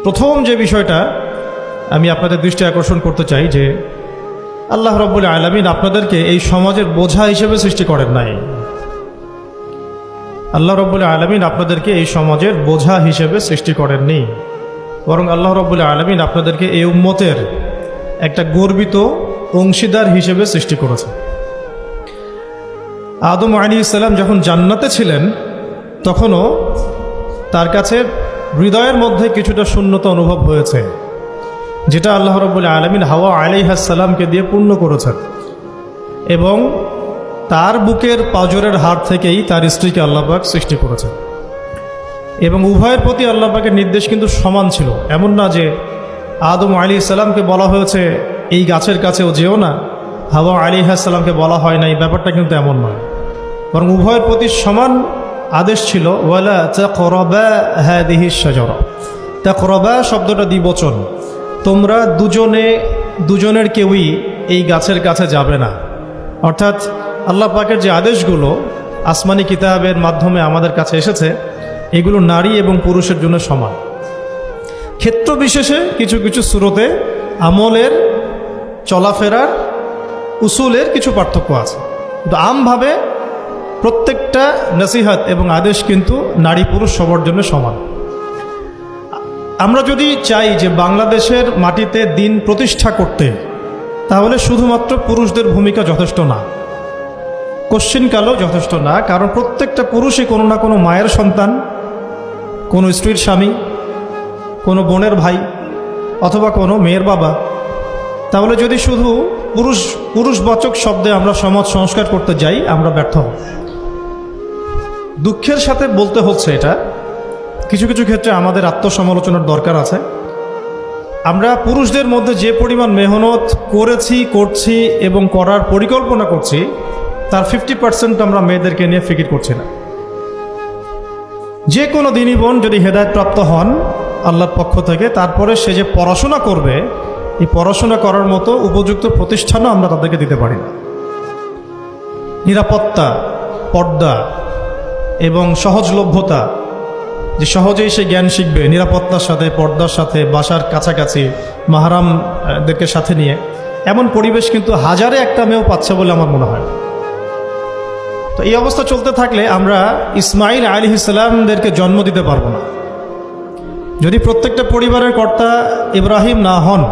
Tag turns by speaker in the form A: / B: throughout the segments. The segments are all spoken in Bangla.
A: প্রথম যে বিষয়টা আমি আপনাদের দৃষ্টি আকর্ষণ করতে চাই যে আল্লাহ রাব্বুল আলামিন আপনাদেরকে এই সমাজের বোঝা হিসেবে সৃষ্টি করেন নাই। আল্লাহ রাব্বুল আলামিন আপনাদেরকে এই সমাজের বোঝা হিসেবে সৃষ্টি করেননি, বরং আল্লাহ রাব্বুল আলামিন আপনাদেরকে এই উম্মতের একটা গর্বিত অংশীদার হিসেবে সৃষ্টি করেছে। আদম আলাইহিস সালাম যখন জান্নাতে ছিলেন তখনও তার কাছে হৃদয়ের মধ্যে কিছুটা শূন্যতা অনুভব হয়েছে, যেটা আল্লাহ রাব্বুল আলামিন হাওয়া আলাইহিস সালামকে দিয়ে পূর্ণ করেছেন এবং তার বুকের পাঁজরের হাড় থেকেই তার স্ত্রীকে আল্লাহ পাক সৃষ্টি করেছেন। এবং উভয়ের প্রতি আল্লাহ পাকের নির্দেশ কিন্তু সমান ছিল। এমন না যে আদম আলাইহিস সালামকে বলা হয়েছে এই গাছের কাছেও যেও না, হাওয়া আলাইহিস সালামকে বলা হয় না, এই ব্যাপারটা কিন্তু এমন নয়, বরং উভয়ের প্রতি সমান আদেশ ছিল। ওয়ালা তাকরাবা হাদিহিশ শাজারা, তাকরাবা শব্দটা দ্বিবচন, তোমরা দুজনের কেউই এই গাছের কাছে যাবে না। অর্থাৎ আল্লাহ পাকের যে আদেশগুলো আসমানি কিতাবের মাধ্যমে আমাদের কাছে এসেছে এগুলো নারী এবং পুরুষের জন্য সমান। ক্ষেত্র বিশেষে কিছু কিছু সূরতে আমলের, চলাফেরার, উসুলের কিছু পার্থক্য আছে, কিন্তু আমভাবে প্রত্যেকটা নসিহত এবং আদেশ কিন্তু নারী পুরুষ সবার জন্য সমান। আমরা যদি চাই যে বাংলাদেশের মাটিতে দিন প্রতিষ্ঠা করতে, তাহলে শুধুমাত্র পুরুষদের ভূমিকা যথেষ্ট না, কোশ্চিনকালও যথেষ্ট না। কারণ প্রত্যেকটা পুরুষই কোনো না কোনো মায়ের সন্তান, কোনো স্ত্রীর স্বামী, কোনো বোনের ভাই অথবা কোনো মেয়ের বাবা। তাহলে যদি শুধু পুরুষবাচক শব্দে আমরা সমাজ সংস্কার করতে যাই, আমরা ব্যর্থ হব। দুঃখের সাথে বলতে হচ্ছে এটা, কিছু কিছু ক্ষেত্রে আমাদের আত্মসমালোচনার দরকার আছে। আমরা পুরুষদের মধ্যে যে পরিমাণ মেহনত করেছি, করছি এবং করার পরিকল্পনা করছি, তার 50% আমরা মেয়েদেরকে নিয়ে ফিকির করছি না। যে কোনো দিনই বোন যদি হেদায়েতপ্রাপ্ত হন আল্লাহর পক্ষ থেকে, তারপরে সে যে পড়াশোনা করবে, এই পড়াশোনা করার মতো উপযুক্ত প্রতিষ্ঠানও আমরা তাদেরকে দিতে পারি না। নিরাপত্তা, পর্দা এবং সহজলভ্যতা, যে সহজেই সে জ্ঞান শিখবে নিরাপত্তার সাথে, পর্দার সাথে, বাসার কাছাকাছি মাহরামদেরকে সাথে নিয়ে, এমন পরিবেশ কিন্তু হাজারে একটা মেয়েও পাচ্ছে বলে আমার মনে হয়। তো এই অবস্থা চলতে থাকলে আমরা ইসমাইল আলাইহিস সালামদেরকে জন্ম দিতে পারবো না। যদি প্রত্যেকটা পরিবারের কর্তা ইব্রাহিম না হন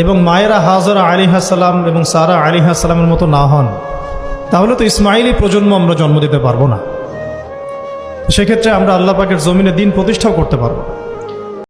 A: এবং মায়েরা হাজরা আলাইহিস সালাম এবং সারা আলাইহিস সালামের মতো না হন, তাহলে তো ইসমাইলি প্রজন্ম আমরা জন্ম দিতে পারবো না। সেক্ষেত্রে আমরা আল্লাহ পাকের জমিনে দিন প্রতিষ্ঠাও করতে পারবো না।